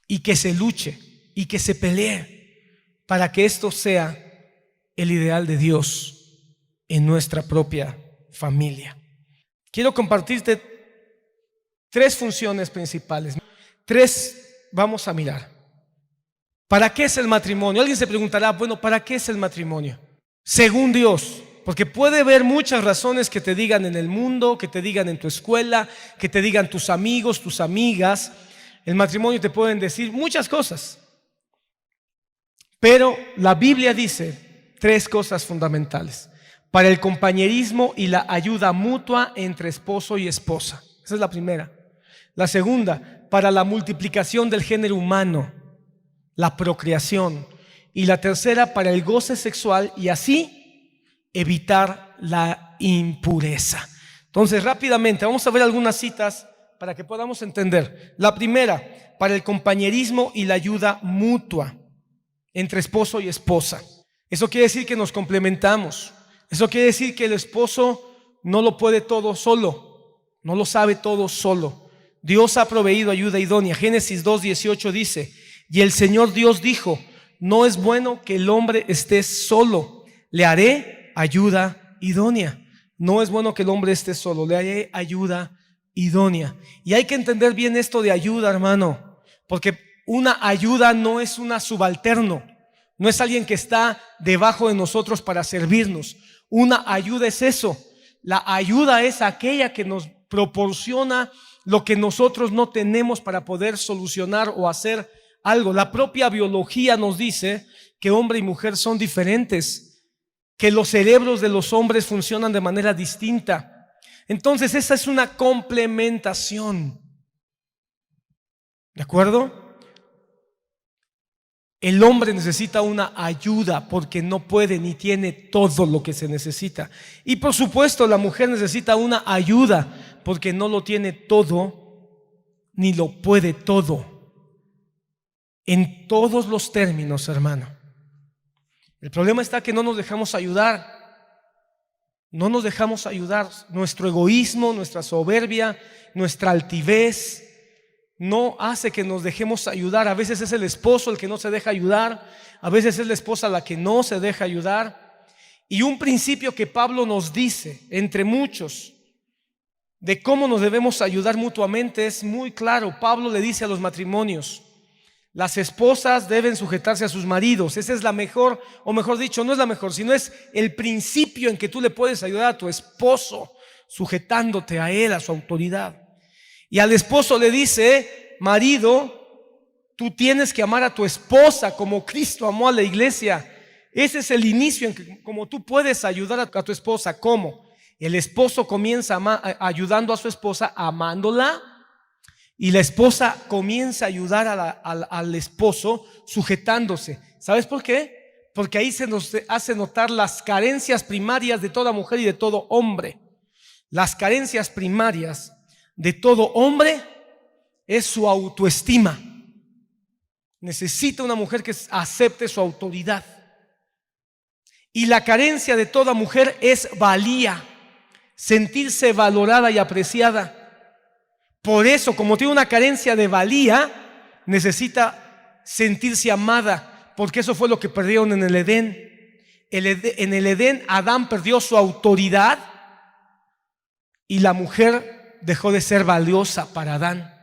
Y que se luche y que se pelee para que esto sea el ideal de Dios en nuestra propia familia. Quiero compartirte 3 funciones principales. 3 vamos a mirar. ¿Para qué es el matrimonio? Alguien se preguntará, bueno, ¿para qué es el matrimonio? Según Dios, porque puede haber muchas razones que te digan en el mundo, que te digan en tu escuela, que te digan tus amigos, tus amigas. El matrimonio te pueden decir muchas cosas. Pero la Biblia dice 3 cosas fundamentales: para el compañerismo y la ayuda mutua entre esposo y esposa. Esa es la primera. La segunda, para la multiplicación del género humano, la procreación. Y la tercera, para el goce sexual y así evitar la impureza. Entonces, rápidamente vamos a ver algunas citas para que podamos entender. La primera, para el compañerismo y la ayuda mutua entre esposo y esposa. Eso quiere decir que nos complementamos. Eso quiere decir que el esposo no lo puede todo solo, no lo sabe todo solo. Dios ha proveído ayuda idónea. Génesis 2:18 dice: y el Señor Dios dijo, no es bueno que el hombre esté solo, le haré ayuda idónea. No es bueno que el hombre esté solo, le haré ayuda idónea. Y hay que entender bien esto de ayuda, hermano, porque una ayuda no es una subalterno, no es alguien que está debajo de nosotros para servirnos. Una ayuda es eso. La ayuda es aquella que nos proporciona lo que nosotros no tenemos para poder solucionar o hacer algo. La propia biología nos dice que hombre y mujer son diferentes, que los cerebros de los hombres funcionan de manera distinta. Entonces esa es una complementación. ¿De acuerdo? El hombre necesita una ayuda porque no puede ni tiene todo lo que se necesita. Y por supuesto la mujer necesita una ayuda porque no lo tiene todo ni lo puede todo. En todos los términos, hermano. El problema está que no nos dejamos ayudar. No nos dejamos ayudar. Nuestro egoísmo, nuestra soberbia, nuestra altivez no hace que nos dejemos ayudar. A veces es el esposo el que no se deja ayudar, a veces es la esposa la que no se deja ayudar. Y un principio que Pablo nos dice, entre muchos, de cómo nos debemos ayudar mutuamente es muy claro. Pablo le dice a los matrimonios: las esposas deben sujetarse a sus maridos. Esa es la mejor, o mejor dicho, no es la mejor, sino es el principio en que tú le puedes ayudar a tu esposo, sujetándote a él, a su autoridad. Y al esposo le dice: marido, Tú tienes que amar a tu esposa como Cristo amó a la iglesia. Ese es el inicio en que como tú puedes ayudar a tu esposa. ¿Cómo? El esposo comienza ayudando a su esposa, amándola, y la esposa comienza a ayudar al esposo sujetándose. ¿Sabes por qué? Porque ahí se nos hace notar las carencias primarias de toda mujer y de todo hombre. Las carencias primarias de todo hombre es su autoestima. Necesita una mujer que acepte su autoridad. Y la carencia de toda mujer es valía, sentirse valorada y apreciada. Por eso, como tiene una carencia de valía, necesita sentirse amada, porque eso fue lo que perdieron en el Edén. En el Edén, Adán perdió su autoridad y la mujer dejó de ser valiosa para Adán.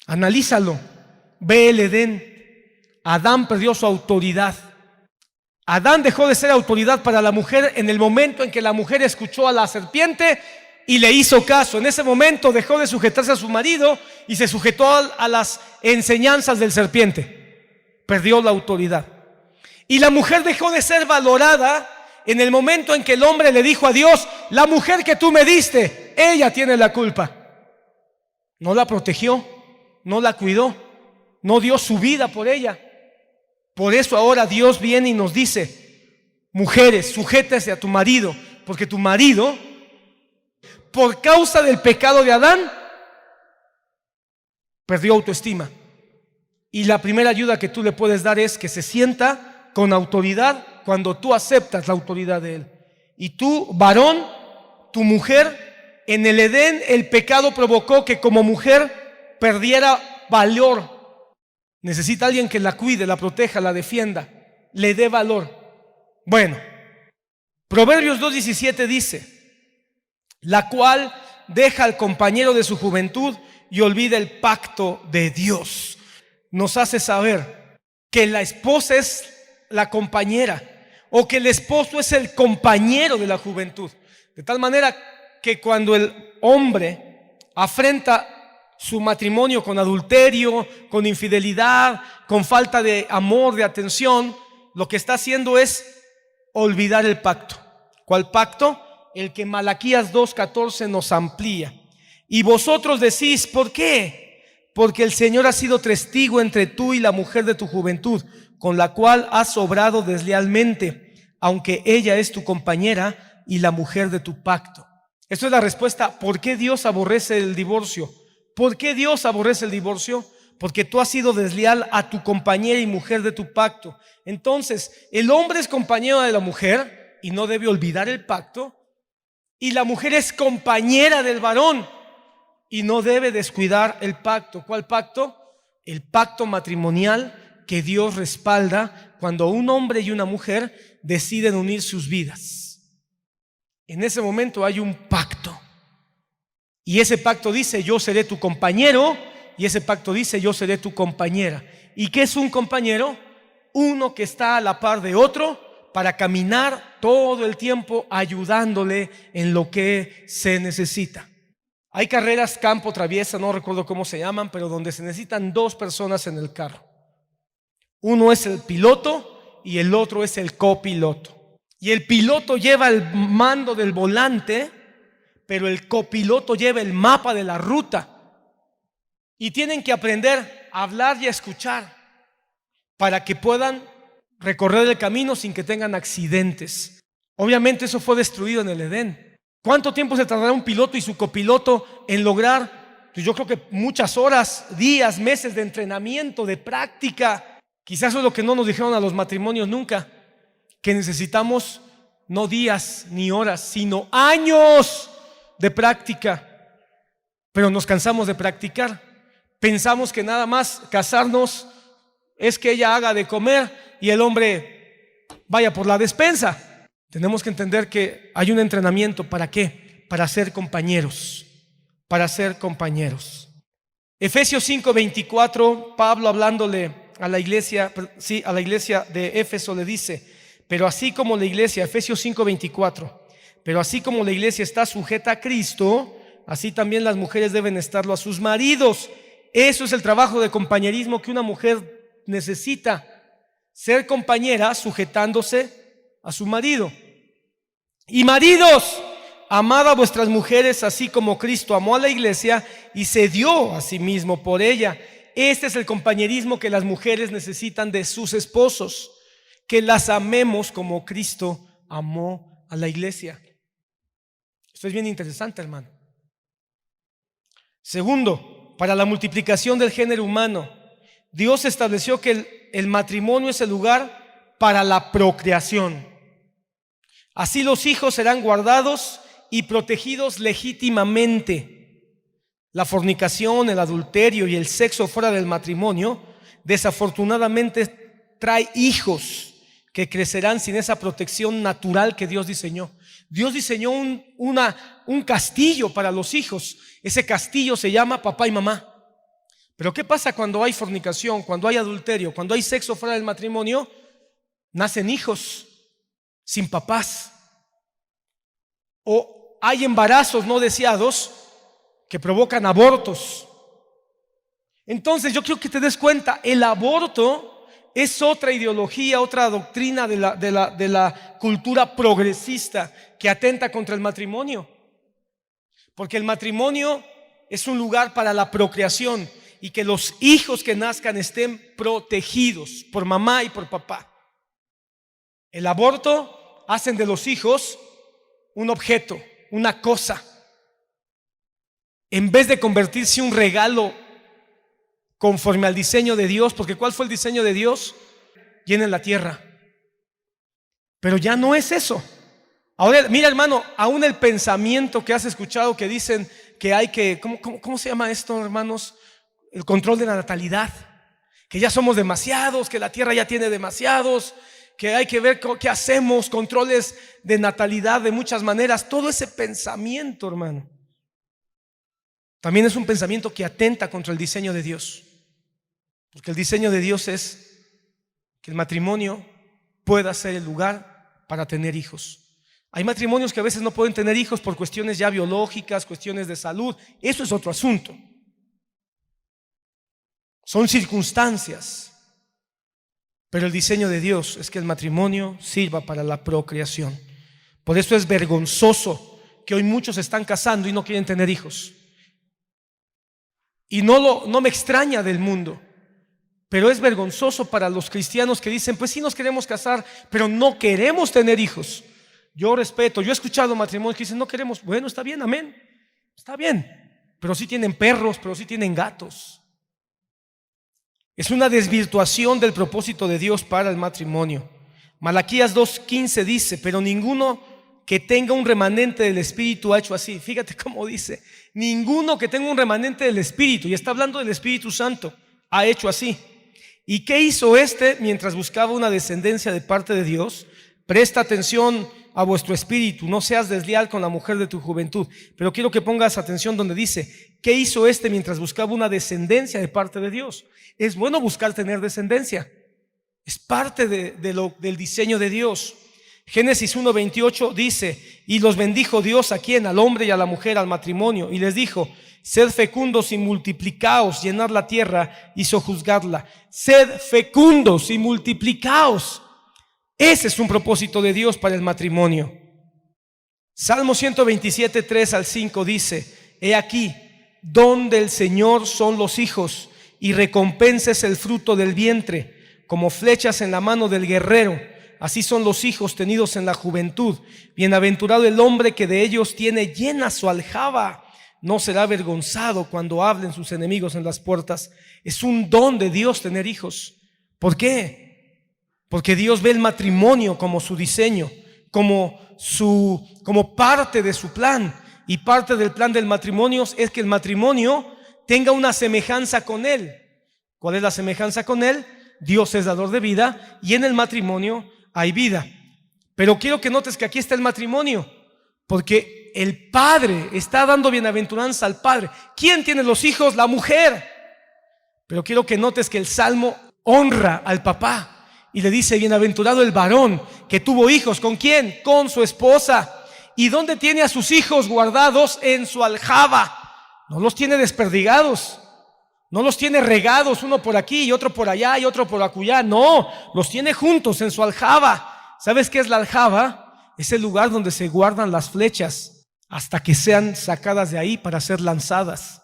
Analízalo, ve el Edén. Adán perdió su autoridad. Adán dejó de ser autoridad para la mujer en el momento en que la mujer escuchó a la serpiente y le hizo caso. En ese momento dejó de sujetarse a su marido y se sujetó a las enseñanzas del serpiente. Perdió la autoridad. Y la mujer dejó de ser valorada en el momento en que el hombre le dijo a Dios: la mujer que tú me diste, ella tiene la culpa. No la protegió, no la cuidó, no dio su vida por ella. Por eso ahora Dios viene y nos dice: mujeres, sujétese a tu marido, porque tu marido, por causa del pecado de Adán, perdió autoestima. Y la primera ayuda que tú le puedes dar es que se sienta con autoridad cuando tú aceptas la autoridad de él. Y tú, varón, tu mujer, en el Edén el pecado provocó que como mujer perdiera valor. Necesita alguien que la cuide, la proteja, la defienda, le dé valor. Bueno, Proverbios 2:17 dice: la cual deja al compañero de su juventud y olvida el pacto de Dios. Nos hace saber que la esposa es la compañera, o que el esposo es el compañero de la juventud. De tal manera que cuando el hombre afrenta su matrimonio con adulterio, con infidelidad, con falta de amor, de atención, lo que está haciendo es olvidar el pacto. ¿Cuál pacto? El que Malaquías 2:14 nos amplía. Y vosotros decís: ¿por qué? Porque el Señor ha sido testigo entre tú y la mujer de tu juventud, con la cual has obrado deslealmente, aunque ella es tu compañera y la mujer de tu pacto. Esto es la respuesta. ¿Por qué Dios aborrece el divorcio? ¿Por qué Dios aborrece el divorcio? Porque tú has sido desleal a tu compañera y mujer de tu pacto. Entonces, el hombre es compañero de la mujer y no debe olvidar el pacto. Y la mujer es compañera del varón y no debe descuidar el pacto. ¿Cuál pacto? El pacto matrimonial que Dios respalda cuando un hombre y una mujer deciden unir sus vidas. En ese momento hay un pacto. Y ese pacto dice: yo seré tu compañero, y ese pacto dice: yo seré tu compañera. ¿Y qué es un compañero? Uno que está a la par de otro para caminar todo el tiempo ayudándole en lo que se necesita. Hay carreras campo traviesa, no recuerdo cómo se llaman, pero donde se necesitan dos personas en el carro. Uno es el piloto y el otro es el copiloto. Y el piloto lleva el mando del volante, pero el copiloto lleva el mapa de la ruta. Y tienen que aprender a hablar y a escuchar para que puedan recorrer el camino sin que tengan accidentes. Obviamente eso fue destruido en el Edén. ¿Cuánto tiempo se tardará un piloto y su copiloto en lograr? Pues yo creo que muchas horas, días, meses de entrenamiento, de práctica. Quizás eso es lo que no nos dijeron a los matrimonios nunca, que necesitamos no días ni horas, sino años de práctica. Pero nos cansamos de practicar. Pensamos que nada más casarnos es que ella haga de comer y el hombre vaya por la despensa. Tenemos que entender que hay un entrenamiento. ¿Para qué? Para ser compañeros. Para ser compañeros. Efesios 5:24, Pablo hablándole a la iglesia de Éfeso le dice: pero así como la iglesia, Efesios 5:24, pero así como la iglesia está sujeta a Cristo, así también las mujeres deben estarlo a sus maridos. Eso es el trabajo de compañerismo que una mujer necesita, ser compañera sujetándose a su marido. Y maridos, amad a vuestras mujeres así como Cristo amó a la iglesia y se dio a sí mismo por ella. Este es el compañerismo que las mujeres necesitan de sus esposos, que las amemos como Cristo amó a la iglesia. Esto es bien interesante, hermano. Segundo, para la multiplicación del género humano, Dios estableció que el matrimonio es el lugar para la procreación. Así los hijos serán guardados y protegidos legítimamente. La fornicación, el adulterio y el sexo fuera del matrimonio desafortunadamente trae hijos que crecerán sin esa protección natural que Dios diseñó. Dios diseñó un castillo para los hijos. Ese castillo se llama papá y mamá. Pero ¿qué pasa cuando hay fornicación, cuando hay adulterio, cuando hay sexo fuera del matrimonio? Nacen hijos sin papás. O hay embarazos no deseados que provocan abortos. Entonces yo quiero que te des cuenta, el aborto es otra ideología, otra doctrina de la cultura progresista que atenta contra el matrimonio. Porque el matrimonio es un lugar para la procreación y que los hijos que nazcan estén protegidos por mamá y por papá. El aborto hacen de los hijos un objeto, una cosa, en vez de convertirse en un regalo conforme al diseño de Dios. Porque ¿cuál fue el diseño de Dios? Llenen la tierra. Pero ya no es eso. Ahora, mira, hermano, aún el pensamiento que has escuchado que dicen que hay que, ¿cómo se llama esto, hermanos? El control de la natalidad. Que ya somos demasiados, que la tierra ya tiene demasiados, que hay que ver qué hacemos, controles de natalidad de muchas maneras. Todo ese pensamiento, hermano, también es un pensamiento que atenta contra el diseño de Dios. Porque el diseño de Dios es que el matrimonio pueda ser el lugar para tener hijos. Hay matrimonios que a veces no pueden tener hijos por cuestiones ya biológicas, cuestiones de salud. Eso es otro asunto. Son circunstancias. Pero el diseño de Dios es que el matrimonio sirva para la procreación. Por eso es vergonzoso que hoy muchos se están casando y no quieren tener hijos. Y no me extraña del mundo. Pero es vergonzoso para los cristianos que dicen, pues sí nos queremos casar, pero no queremos tener hijos. Yo respeto, yo he escuchado matrimonios que dicen, no queremos. Bueno, está bien, amén, está bien, pero sí tienen perros, pero sí tienen gatos. Es una desvirtuación del propósito de Dios para el matrimonio. Malaquías 2:15 dice, pero ninguno que tenga un remanente del Espíritu ha hecho así. Fíjate cómo dice, ninguno que tenga un remanente del Espíritu, y está hablando del Espíritu Santo, ha hecho así. ¿Y qué hizo este mientras buscaba una descendencia de parte de Dios? Presta atención a vuestro espíritu, no seas desleal con la mujer de tu juventud. Pero quiero que pongas atención donde dice, ¿qué hizo este mientras buscaba una descendencia de parte de Dios? Es bueno buscar tener descendencia, es parte del diseño de Dios. Génesis 1:28 dice, y los bendijo Dios a quien, al hombre y a la mujer, al matrimonio, y les dijo, sed fecundos y multiplicaos, llenad la tierra y sojuzgadla. Sed fecundos y multiplicaos. Ese es un propósito de Dios para el matrimonio. Salmo 127:3-5 dice, he aquí, don del Señor son los hijos, y recompensa es el fruto del vientre, como flechas en la mano del guerrero. Así son los hijos tenidos en la juventud. Bienaventurado el hombre que de ellos tiene llena su aljaba. No será avergonzado cuando hablen sus enemigos en las puertas. Es un don de Dios tener hijos. ¿Por qué? Porque Dios ve el matrimonio como su diseño, como parte de su plan. Y parte del plan del matrimonio es que el matrimonio tenga una semejanza con Él. ¿Cuál es la semejanza con Él? Dios es dador de vida y en el matrimonio hay vida. Pero quiero que notes que aquí está el matrimonio, porque el padre está dando bienaventuranza al padre. ¿Quién tiene los hijos? La mujer. Pero quiero que notes que el Salmo honra al papá y le dice, bienaventurado el varón que tuvo hijos. ¿Con quién? Con su esposa. ¿Y dónde tiene a sus hijos guardados? En su aljaba. No los tiene desperdigados, No los tiene regados, uno por aquí y otro por allá y otro por acullá. No, los tiene juntos en su aljaba. ¿Sabes qué es la aljaba? Es el lugar donde se guardan las flechas hasta que sean sacadas de ahí para ser lanzadas.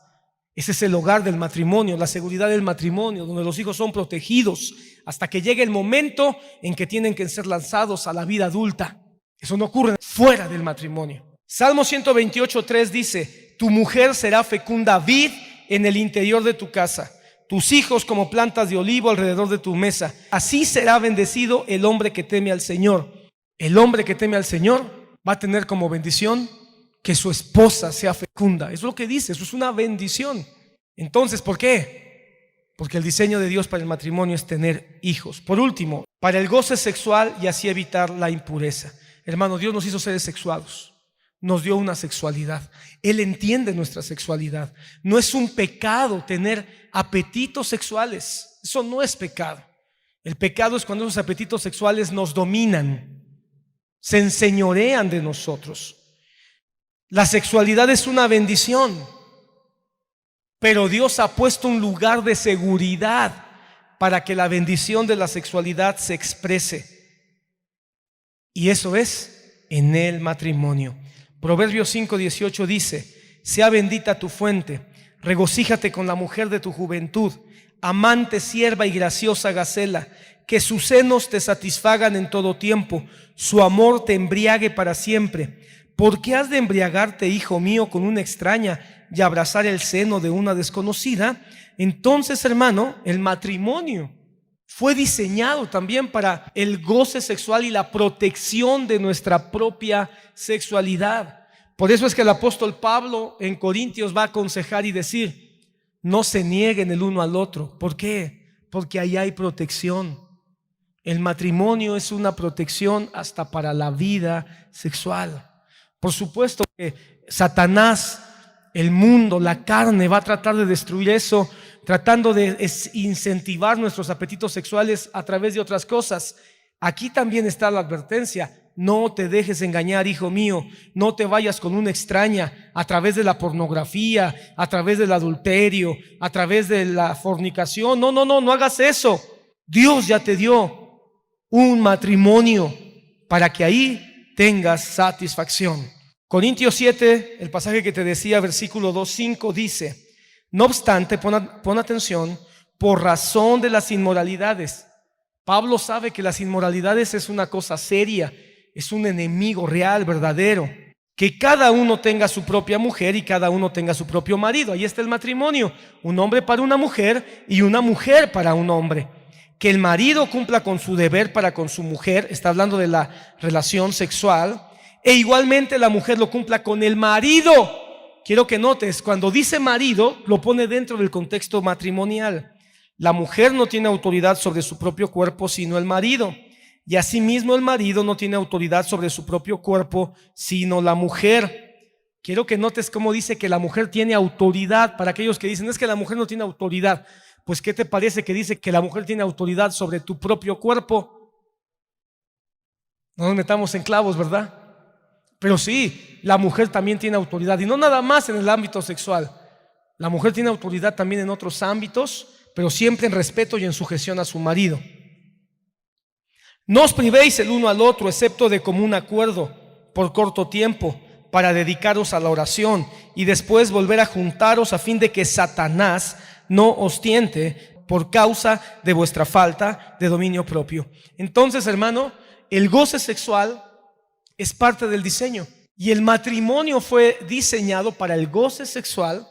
Ese es el hogar del matrimonio, la seguridad del matrimonio, donde los hijos son protegidos hasta que llegue el momento en que tienen que ser lanzados a la vida adulta. Eso no ocurre fuera del matrimonio. Salmo 128:3 dice: tu mujer será fecunda vid en el interior de tu casa, tus hijos como plantas de olivo alrededor de tu mesa. Así será bendecido el hombre que teme al Señor. El hombre que teme al Señor va a tener como bendición que su esposa sea fecunda. Eso es lo que dice, eso es una bendición. Entonces, ¿por qué? Porque el diseño de Dios para el matrimonio es tener hijos. Por último, para el goce sexual y así evitar la impureza. Hermano, Dios nos hizo seres sexuados. Nos dio una sexualidad. Él entiende nuestra sexualidad. No es un pecado tener apetitos sexuales. Eso no es pecado. El pecado es cuando esos apetitos sexuales nos dominan, se enseñorean de nosotros. La sexualidad es una bendición, pero Dios ha puesto un lugar de seguridad para que la bendición de la sexualidad se exprese. Y eso es en el matrimonio. Proverbios 5:18 dice: sea bendita tu fuente, regocíjate con la mujer de tu juventud, amante, sierva y graciosa gacela, que sus senos te satisfagan en todo tiempo, su amor te embriague para siempre. ¿Por qué has de embriagarte, hijo mío, con una extraña y abrazar el seno de una desconocida? Entonces, hermano, el matrimonio fue diseñado también para el goce sexual y la protección de nuestra propia sexualidad. Por eso es que el apóstol Pablo en Corintios va a aconsejar y decir: no se nieguen el uno al otro. ¿Por qué? Porque ahí hay protección. El matrimonio es una protección hasta para la vida sexual. Por supuesto que Satanás, el mundo, la carne va a tratar de destruir eso, tratando de incentivar nuestros apetitos sexuales a través de otras cosas. Aquí también está la advertencia: no te dejes engañar, hijo mío, no te vayas con una extraña a través de la pornografía, a través del adulterio, a través de la fornicación. No hagas eso. Dios ya te dio un matrimonio para que ahí tengas satisfacción. Corintios 7, el pasaje que te decía, versículo 2:5 dice: no obstante, pon atención, por razón de las inmoralidades. Pablo sabe que las inmoralidades es una cosa seria, es un enemigo real, verdadero. Que cada uno tenga su propia mujer y cada uno tenga su propio marido. Ahí está el matrimonio: un hombre para una mujer y una mujer para un hombre. Que el marido cumpla con su deber para con su mujer, está hablando de la relación sexual, e igualmente la mujer lo cumpla con el marido. Quiero que notes, cuando dice marido, lo pone dentro del contexto matrimonial. La mujer no tiene autoridad sobre su propio cuerpo sino el marido, y asimismo el marido no tiene autoridad sobre su propio cuerpo sino la mujer. Quiero que notes cómo dice que la mujer tiene autoridad. Para aquellos que dicen: es que la mujer no tiene autoridad, pues ¿qué te parece que dice que la mujer tiene autoridad sobre tu propio cuerpo? No nos metamos en clavos, ¿verdad? Pero sí, la mujer también tiene autoridad, y no nada más en el ámbito sexual. La mujer tiene autoridad también en otros ámbitos, pero siempre en respeto y en sujeción a su marido. No os privéis el uno al otro, excepto de común acuerdo, por corto tiempo, para dedicaros a la oración y después volver a juntaros, a fin de que Satanás no os tiente por causa de vuestra falta de dominio propio. Entonces, hermano, el goce sexual es parte del diseño, y el matrimonio fue diseñado para el goce sexual.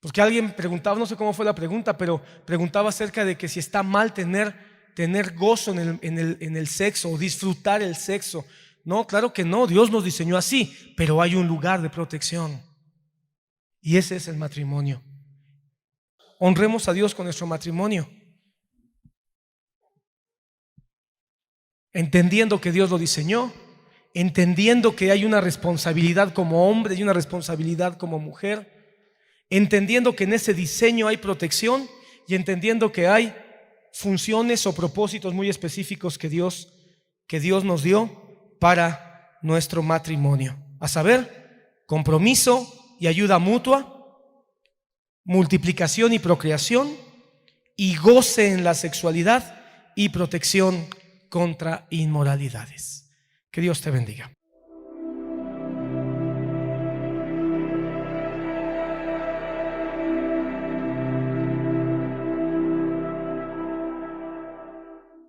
Porque alguien preguntaba, no sé cómo fue la pregunta, pero preguntaba acerca de que si está mal tener gozo en el sexo o disfrutar el sexo. No, claro que no, Dios nos diseñó así, pero hay un lugar de protección, y ese es el matrimonio. Honremos a Dios con nuestro matrimonio, entendiendo que Dios lo diseñó, entendiendo que hay una responsabilidad como hombre y una responsabilidad como mujer, entendiendo que en ese diseño hay protección, y entendiendo que hay funciones o propósitos muy específicos que Dios nos dio para nuestro matrimonio, a saber, compromiso y ayuda mutua, multiplicación y procreación, y goce en la sexualidad y protección contra inmoralidades. Que Dios te bendiga.